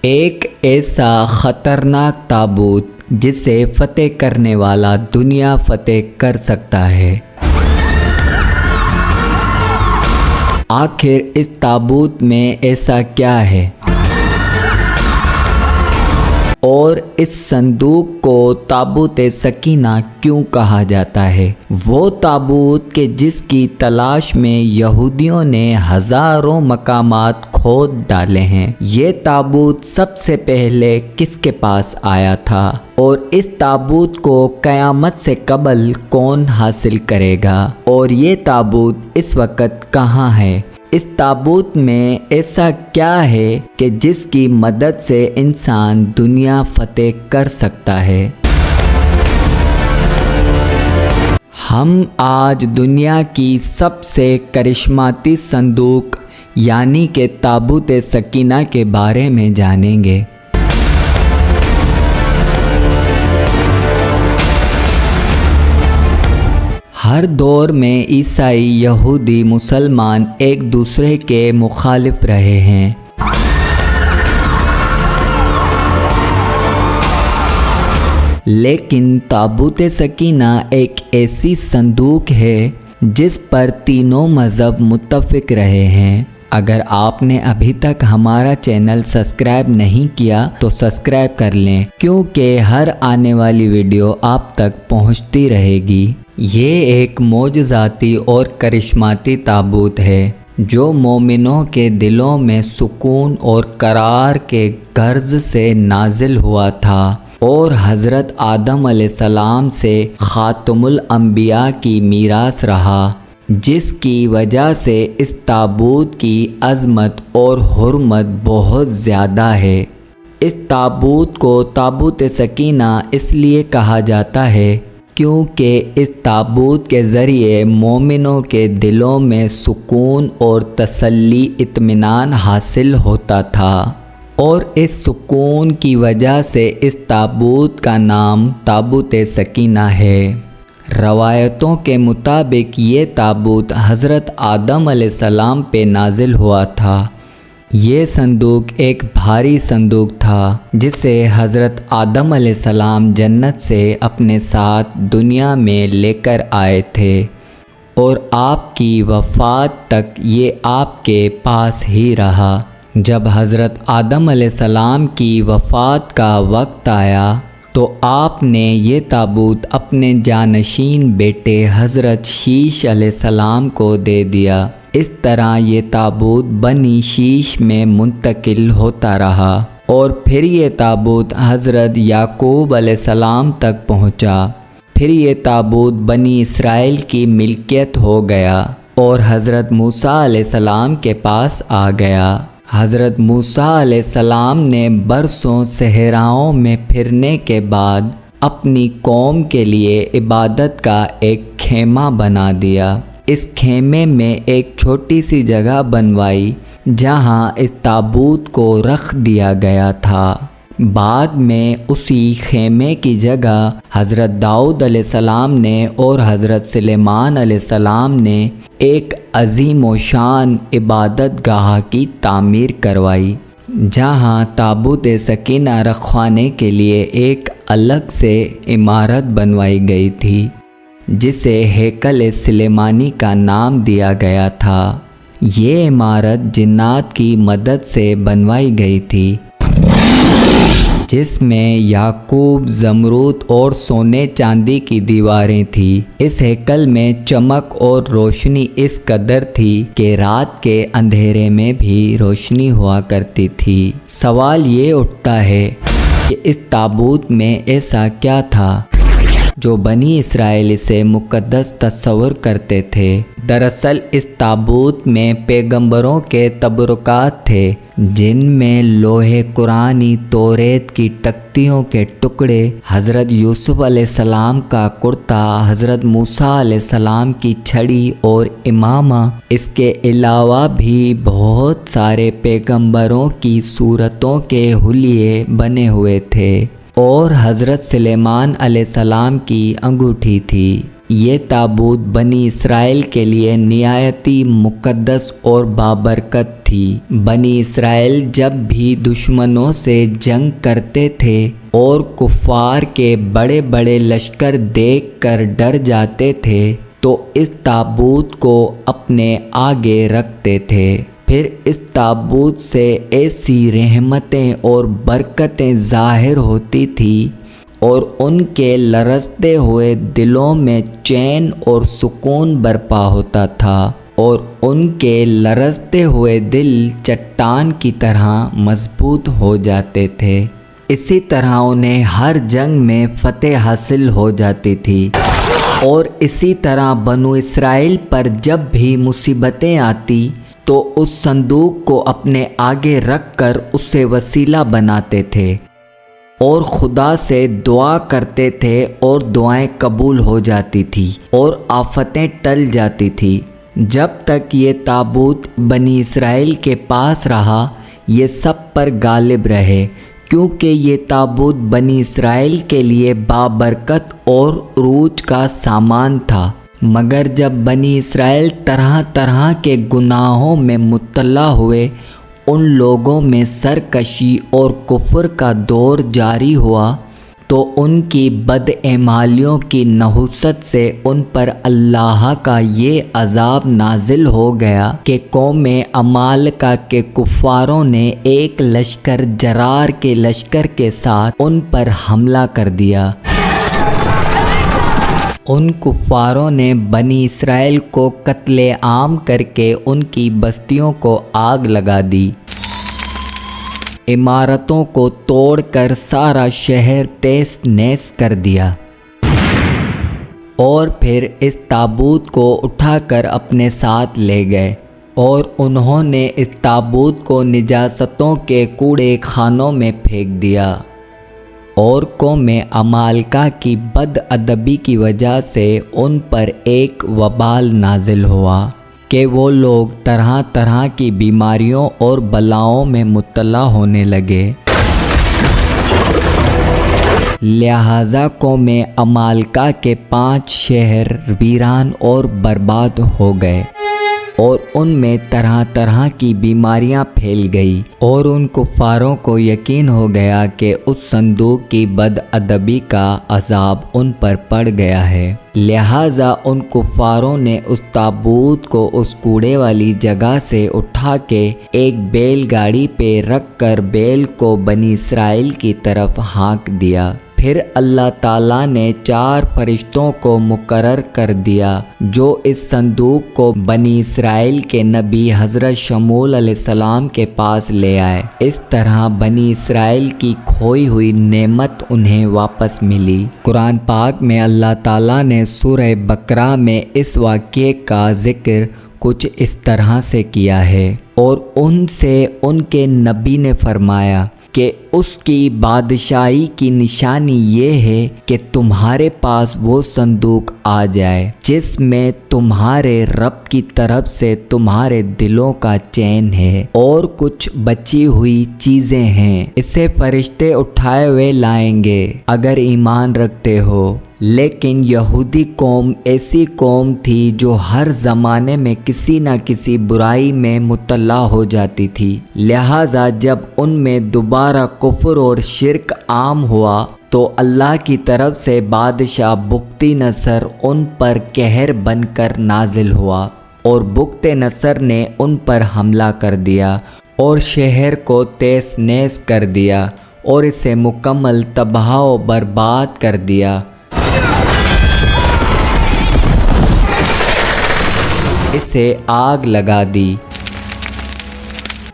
ایک ایسا خطرناک تابوت جسے فتح کرنے والا دنیا فتح کر سکتا ہے۔ آخر اس تابوت میں ایسا کیا ہے؟ اور اس صندوق کو تابوت سکینہ کیوں کہا جاتا ہے؟ وہ تابوت کہ جس کی تلاش میں یہودیوں نے ہزاروں مقامات کھود ڈالے ہیں۔ یہ تابوت سب سے پہلے کس کے پاس آیا تھا؟ اور اس تابوت کو قیامت سے قبل کون حاصل کرے گا؟ اور یہ تابوت اس وقت کہاں ہے؟ اس تابوت میں ایسا کیا ہے کہ جس کی مدد سے انسان دنیا فتح کر سکتا ہے؟ ہم آج دنیا کی سب سے کرشماتی صندوق یعنی کہ تابوت سکینہ کے بارے میں جانیں گے۔ ہر دور میں عیسائی، یہودی، مسلمان ایک دوسرے کے مخالف رہے ہیں۔ لیکن تابوت سکینہ ایک ایسی صندوق ہے جس پر تینوں مذہب متفق رہے ہیں۔ اگر آپ نے ابھی تک ہمارا چینل سبسکرائب نہیں کیا تو سبسکرائب کر لیں، کیونکہ ہر آنے والی ویڈیو آپ تک پہنچتی رہے گی۔ یہ ایک معجزاتی اور کرشماتی تابوت ہے جو مومنوں کے دلوں میں سکون اور قرار کے غرض سے نازل ہوا تھا اور حضرت آدم علیہ السلام سے خاتم الانبیاء کی میراث رہا، جس کی وجہ سے اس تابوت کی عظمت اور حرمت بہت زیادہ ہے۔ اس تابوت کو تابوت سکینہ اس لیے کہا جاتا ہے کیونکہ اس تابوت کے ذریعے مومنوں کے دلوں میں سکون اور تسلی، اطمینان حاصل ہوتا تھا، اور اس سکون کی وجہ سے اس تابوت کا نام تابوت سکینہ ہے۔ روایتوں کے مطابق یہ تابوت حضرت آدم علیہ السلام پہ نازل ہوا تھا۔ یہ صندوق ایک بھاری صندوق تھا جسے حضرت آدم علیہ السلام جنت سے اپنے ساتھ دنیا میں لے کر آئے تھے، اور آپ کی وفات تک یہ آپ کے پاس ہی رہا۔ جب حضرت آدم علیہ السلام کی وفات کا وقت آیا تو آپ نے یہ تابوت اپنے جانشین بیٹے حضرت شیش علیہ السلام کو دے دیا۔ اس طرح یہ تابوت بنی شیش میں منتقل ہوتا رہا، اور پھر یہ تابوت حضرت یعقوب علیہ السلام تک پہنچا۔ پھر یہ تابوت بنی اسرائیل کی ملکیت ہو گیا اور حضرت موسیٰ علیہ السلام کے پاس آ گیا۔ حضرت موسیٰ علیہ السلام نے برسوں صحراؤں میں پھرنے کے بعد اپنی قوم کے لیے عبادت کا ایک خیمہ بنا دیا۔ اس خیمے میں ایک چھوٹی سی جگہ بنوائی جہاں اس تابوت کو رکھ دیا گیا تھا۔ بعد میں اسی خیمے کی جگہ حضرت داؤد علیہ السلام نے اور حضرت سلیمان علیہ السلام نے ایک عظیم و شان عبادت گاہ کی تعمیر کروائی، جہاں تابوت سکینہ رکھوانے کے لیے ایک الگ سے عمارت بنوائی گئی تھی جسے ہیکل سلیمانی کا نام دیا گیا تھا۔ یہ عمارت جنات کی مدد سے بنوائی گئی تھی، جس میں یاقوت، زمرد اور سونے چاندی کی دیواریں تھیں۔ اس ہیکل میں چمک اور روشنی اس قدر تھی کہ رات کے اندھیرے میں بھی روشنی ہوا کرتی تھی۔ سوال یہ اٹھتا ہے کہ اس تابوت میں ایسا کیا تھا جو بنی اسرائیل اسے مقدس تصور کرتے تھے؟ دراصل اس تابوت میں پیغمبروں کے تبرکات تھے، جن میں لوح قرآنی، توریت کی تختیوں کے ٹکڑے، حضرت یوسف علیہ السلام کا کرتا، حضرت موسیٰ علیہ السلام کی چھڑی اور امامہ۔ اس کے علاوہ بھی بہت سارے پیغمبروں کی صورتوں کے حلیے بنے ہوئے تھے، اور حضرت سلیمان علیہ السلام کی انگوٹھی تھی۔ یہ تابوت بنی اسرائیل کے لیے نہایت مقدس اور بابرکت تھی۔ بنی اسرائیل جب بھی دشمنوں سے جنگ کرتے تھے اور کفار کے بڑے بڑے لشکر دیکھ کر ڈر جاتے تھے تو اس تابوت کو اپنے آگے رکھتے تھے۔ پھر اس تابوت سے ایسی رحمتیں اور برکتیں ظاہر ہوتی تھیں اور ان کے لرزتے ہوئے دلوں میں چین اور سکون برپا ہوتا تھا، اور ان کے لرزتے ہوئے دل چٹان کی طرح مضبوط ہو جاتے تھے۔ اسی طرح انہیں ہر جنگ میں فتح حاصل ہو جاتی تھی، اور اسی طرح بنو اسرائیل پر جب بھی مصیبتیں آتی تو اس صندوق کو اپنے آگے رکھ کر اسے وسیلہ بناتے تھے اور خدا سے دعا کرتے تھے، اور دعائیں قبول ہو جاتی تھی اور آفتیں ٹل جاتی تھی۔ جب تک یہ تابوت بنی اسرائیل کے پاس رہا یہ سب پر غالب رہے، کیونکہ یہ تابوت بنی اسرائیل کے لیے بابرکت اور عروج کا سامان تھا۔ مگر جب بنی اسرائیل طرح طرح کے گناہوں میں مبتلا ہوئے، ان لوگوں میں سرکشی اور کفر کا دور جاری ہوا، تو ان کی بدعمالیوں کی نحوست سے ان پر اللہ کا یہ عذاب نازل ہو گیا کہ قوم عمالقہ کے کفاروں نے ایک لشکر جرار کے لشکر کے ساتھ ان پر حملہ کر دیا۔ ان کفاروں نے بنی اسرائیل کو قتل عام کر کے ان کی بستیوں کو آگ لگا دی، عمارتوں کو توڑ کر سارا شہر تیس نیس کر دیا، اور پھر اس تابوت کو اٹھا کر اپنے ساتھ لے گئے، اور انہوں نے اس تابوت کو نجاستوں کے کوڑے خانوں میں پھینک دیا۔ اور قوم عمالقہ کی بد ادبی کی وجہ سے ان پر ایک وبال نازل ہوا کہ وہ لوگ طرح طرح کی بیماریوں اور بلاؤں میں مبتلا ہونے لگے۔ لہٰذا قوم عمالقہ کے 5 شہر ویران اور برباد ہو گئے، اور ان میں طرح طرح کی بیماریاں پھیل گئی، اور ان کفاروں کو یقین ہو گیا کہ اس صندوق کی بد ادبی کا عذاب ان پر پڑ گیا ہے۔ لہٰذا ان کفاروں نے اس تابوت کو اس کوڑے والی جگہ سے اٹھا کے ایک بیل گاڑی پہ رکھ کر بیل کو بنی اسرائیل کی طرف ہانک دیا۔ پھر اللہ تعالیٰ نے 4 فرشتوں کو مقرر کر دیا جو اس صندوق کو بنی اسرائیل کے نبی حضرت شموئیل علیہ السلام کے پاس لے آئے۔ اس طرح بنی اسرائیل کی کھوئی ہوئی نعمت انہیں واپس ملی۔ قرآن پاک میں اللہ تعالیٰ نے سورہ بقرہ میں اس واقعے کا ذکر کچھ اس طرح سے کیا ہے، اور ان سے ان کے نبی نے فرمایا کہ اس کی بادشاہی کی نشانی یہ ہے کہ تمہارے پاس وہ صندوق آ جائے جس میں تمہارے رب کی طرف سے تمہارے دلوں کا چین ہے اور کچھ بچی ہوئی چیزیں ہیں، اسے فرشتے اٹھائے ہوئے لائیں گے اگر ایمان رکھتے ہو۔ لیکن یہودی قوم ایسی قوم تھی جو ہر زمانے میں کسی نہ کسی برائی میں مبتلا ہو جاتی تھی، لہٰذا جب ان میں دوبارہ کفر اور شرک عام ہوا تو اللہ کی طرف سے بادشاہ بختی نصر ان پر قہر بن کر نازل ہوا، اور بخت نصر نے ان پر حملہ کر دیا اور شہر کو تیس نیس کر دیا اور اسے مکمل تباہ و برباد کر دیا۔ اسے آگ لگا دی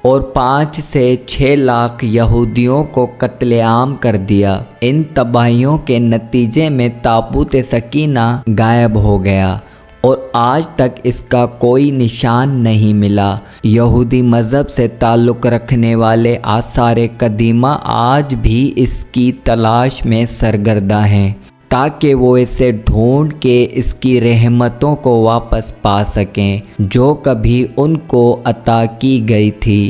اور 5 سے 6 لاکھ یہودیوں کو قتل عام کر دیا۔ ان تباہیوں کے نتیجے میں تابوت سکینہ غائب ہو گیا اور آج تک اس کا کوئی نشان نہیں ملا۔ یہودی مذہب سے تعلق رکھنے والے آثار قدیمہ آج بھی اس کی تلاش میں سرگرداں ہیں تاکہ وہ اسے ڈھونڈ کے اس کی رحمتوں کو واپس پا سکیں جو کبھی ان کو عطا کی گئی تھی،